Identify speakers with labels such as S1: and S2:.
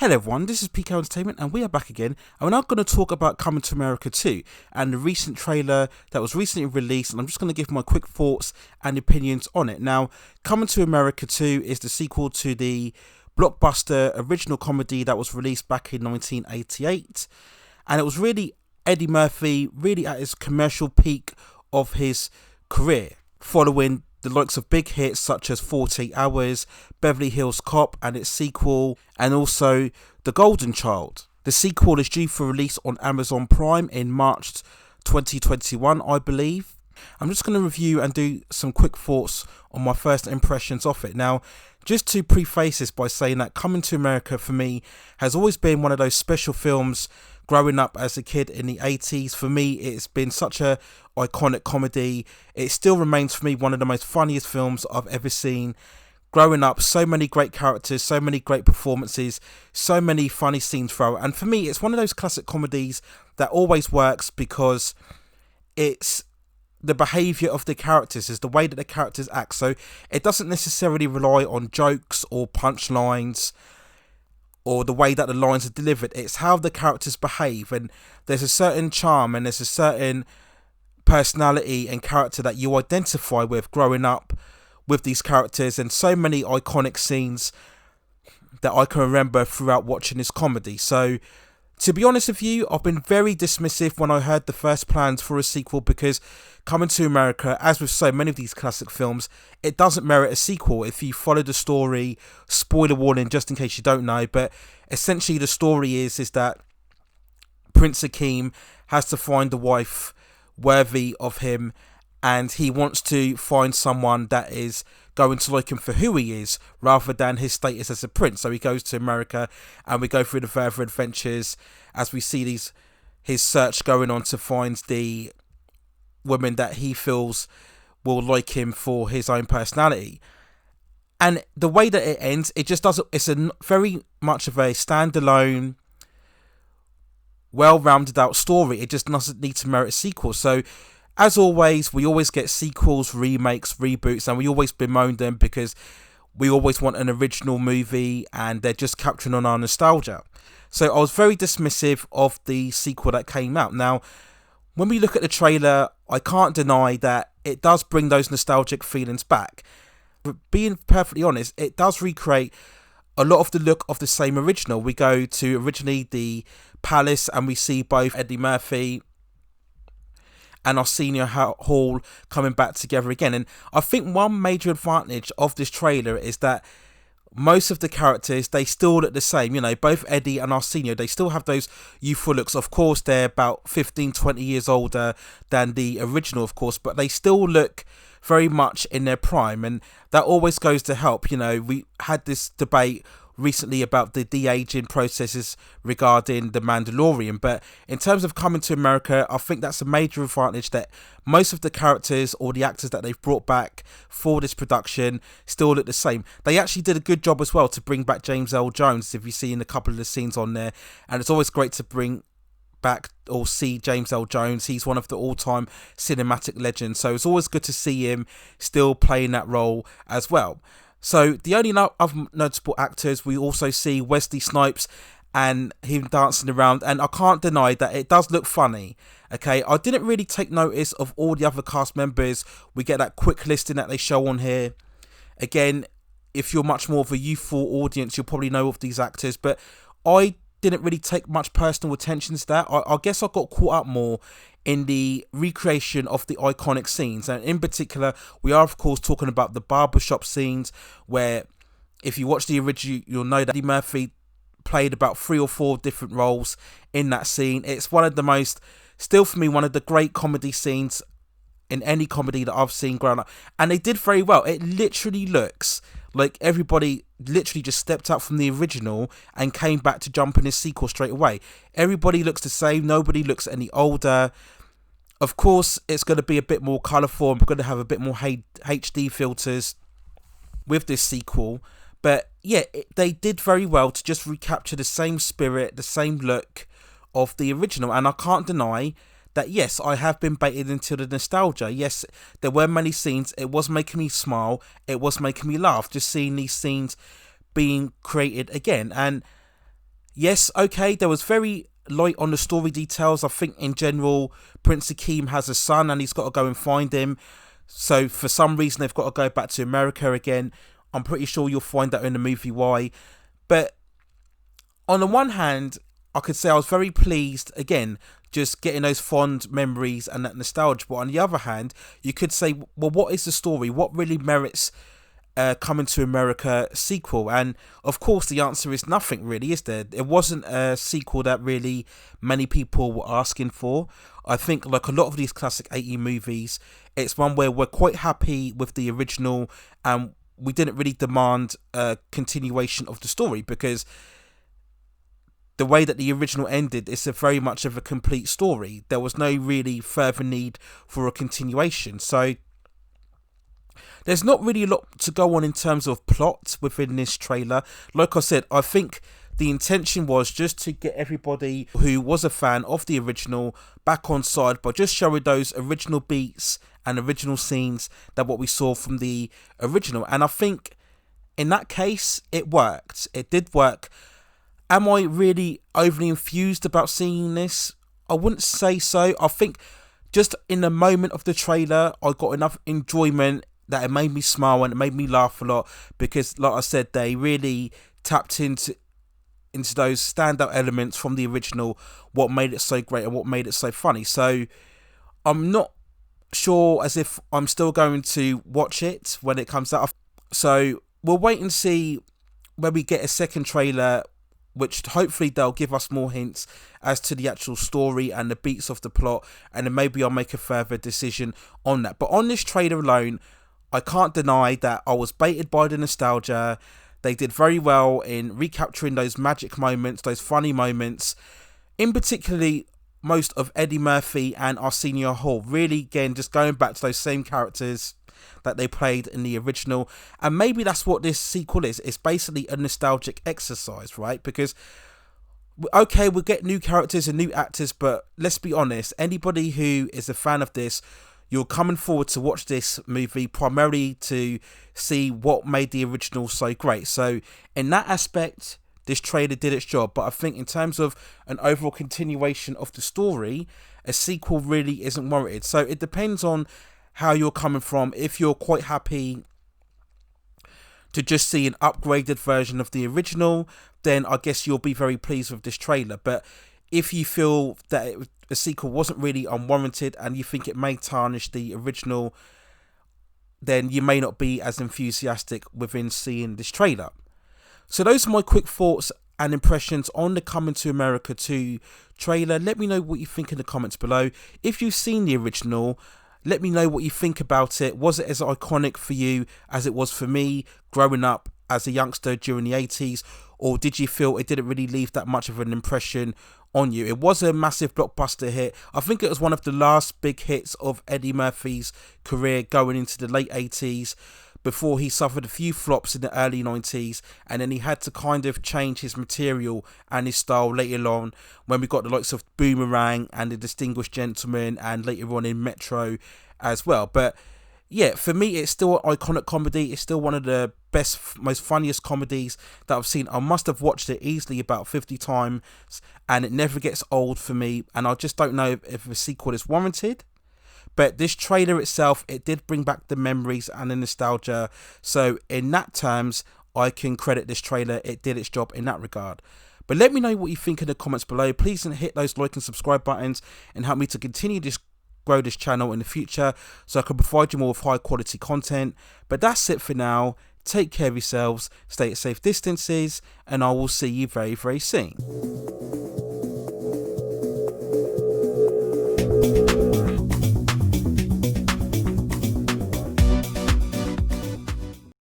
S1: Hello everyone, this is PK Entertainment and we are back again, and we're now going to talk about Coming to America 2 and the recent trailer that was recently released, and I'm just going to give my quick thoughts and opinions on it. Now, Coming to America 2 is the sequel to the blockbuster original comedy that was released back in 1988, and it was really Eddie Murphy really at his commercial peak of his career, following the likes of big hits such as 48 Hours, Beverly Hills Cop and its sequel, and also The Golden Child. The sequel is due for release on Amazon Prime in March 2021, I believe. I'm just going to review and do some quick thoughts on my first impressions of it. Now, just to preface this by saying that Coming to America for me has always been one of those special films growing up as a kid in the 80s. For me, it's been such a iconic comedy. It still remains for me one of the most funniest films I've ever seen. Growing up, so many great characters, so many great performances, so many funny scenes throughout. And for me, it's one of those classic comedies that always works because it's the behaviour of the characters, is the way that the characters act. So it doesn't necessarily rely on jokes or punchlines or the way that the lines are delivered. It's how the characters behave, and there's a certain charm and there's a certain personality and character that you identify with growing up with these characters, and so many iconic scenes that I can remember throughout watching this comedy. So to be honest with you, I've been very dismissive when I heard the first plans for a sequel, because Coming to America, as with so many of these classic films, it doesn't merit a sequel if you follow the story. Spoiler warning just in case you don't know, but essentially the story is that Prince Akeem has to find a wife worthy of him, and he wants to find someone that is going to like him for who he is rather than his status as a prince. So he goes to America, and we go through the further adventures as we see his search going on to find the woman that he feels will like him for his own personality. And the way that it ends, it just doesn't, it's a very much of a standalone, well-rounded out story. It just doesn't need to merit a sequel. So as always, we always get sequels, remakes, reboots, and we always bemoan them because we always want an original movie and they're just capturing on our nostalgia. So I was very dismissive of the sequel that came out. Now, when we look at the trailer, I can't deny that it does bring those nostalgic feelings back. But being perfectly honest, it does recreate a lot of the look of the same original. We go to originally the palace and we see both Eddie Murphy and Arsenio Hall coming back together again. And I think one major advantage of this trailer is that most of the characters, they still look the same. You know, both Eddie and Arsenio, they still have those youthful looks. Of course, they're about 15, 20 years older than the original, of course, but they still look very much in their prime, and that always goes to help. You know, we had this debate recently about the de-aging processes regarding The Mandalorian, but in terms of Coming to America, I think that's a major advantage that most of the characters or the actors that they've brought back for this production still look the same. They actually did a good job as well to bring back James L. Jones, if you see in a couple of the scenes on there, and it's always great to bring back or see James L. Jones. He's one of the all-time cinematic legends, so it's always good to see him still playing that role as well. So the only other notable actors, we also see Wesley Snipes and him dancing around, and I can't deny that it does look funny. Okay, I didn't really take notice of all the other cast members. We get that quick listing that they show on here. Again, if you're much more of a youthful audience, you'll probably know of these actors, but I didn't really take much personal attention to that. I guess I got caught up more in the recreation of the iconic scenes, and in particular we are of course talking about the barbershop scenes, where if you watch the original you'll know that Eddie Murphy played about 3 or 4 different roles in that scene. It's one of the most, still for me, one of the great comedy scenes in any comedy that I've seen growing up, and they did very well. It literally looks like everybody literally just stepped out from the original and came back to jump in this sequel straight away. Everybody looks the same, nobody looks any older. Of course, it's going to be a bit more colourful, and we're going to have a bit more HD filters with this sequel. But yeah, they did very well to just recapture the same spirit, the same look of the original. And I can't deny that, yes, I have been baited into the nostalgia. Yes, there were many scenes. It was making me smile. It was making me laugh, just seeing these scenes being created again. And Yes, okay, there was very light on the story details. I think in general, Prince Akeem has a son and he's got to go and find him. So for some reason, they've got to go back to America again. I'm pretty sure you'll find out in the movie why. But on the one hand, I could say I was very pleased, again, just getting those fond memories and that nostalgia. But on the other hand, you could say, well, what is the story? What really merits Coming to America sequel? And of course the answer is nothing really, is there? It wasn't a sequel that really many people were asking for. I think like a lot of these classic 80 movies, it's one where we're quite happy with the original and we didn't really demand a continuation of the story, because the way that the original ended is a very much of a complete story. There was no really further need for a continuation. So there's not really a lot to go on in terms of plot within this trailer. Like I said, I think the intention was just to get everybody who was a fan of the original back on side by just showing those original beats and original scenes that what we saw from the original. And I think in that case, it worked. It did work. Am I really overly enthused about seeing this? I wouldn't say so. I think just in the moment of the trailer, I got enough enjoyment that it made me smile and it made me laugh a lot, because like I said, they really tapped into those standout elements from the original, what made it so great and what made it so funny. So I'm not sure as if I'm still going to watch it when it comes out. So we'll wait and see when we get a second trailer, which hopefully they'll give us more hints as to the actual story and the beats of the plot, and then maybe I'll make a further decision on that. But on this trailer alone, I can't deny that I was baited by the nostalgia. They did very well in recapturing those magic moments, those funny moments, in particularly most of Eddie Murphy and Arsenio Hall. Really, again, just going back to those same characters that they played in the original. And maybe that's what this sequel is. It's basically a nostalgic exercise, right? Because, okay, we'll get new characters and new actors, but let's be honest, anybody who is a fan of this, you're coming forward to watch this movie primarily to see what made the original so great. So in that aspect, this trailer did its job. But I think in terms of an overall continuation of the story, a sequel really isn't warranted. So it depends on how you're coming from. If you're quite happy to just see an upgraded version of the original, then I guess you'll be very pleased with this trailer. But if you feel that a sequel wasn't really unwarranted and you think it may tarnish the original, then you may not be as enthusiastic within seeing this trailer. So those are my quick thoughts and impressions on the Coming to America 2 trailer. Let me know what you think in the comments below. If you've seen the original, let me know what you think about it. Was it as iconic for you as it was for me growing up as a youngster during the 80s? Or did you feel it didn't really leave that much of an impression on you? It was a massive blockbuster hit. I think it was one of the last big hits of Eddie Murphy's career going into the late 80s, before he suffered a few flops in the early 90s, and then he had to kind of change his material and his style later on when we got the likes of Boomerang and The Distinguished Gentleman, and later on in Metro as well. But yeah, for me, it's still an iconic comedy. It's still one of the best, most funniest comedies that I've seen. I must have watched it easily about 50 times, and it never gets old for me. And I just don't know if a sequel is warranted. But this trailer itself, it did bring back the memories and the nostalgia. So in that terms, I can credit this trailer. It did its job in that regard. But let me know what you think in the comments below. Please hit those like and subscribe buttons and help me to continue this grow this channel in the future, so I can provide you more with high quality content. But that's it for now. Take care of yourselves, stay at safe distances, and I will see you very, very soon.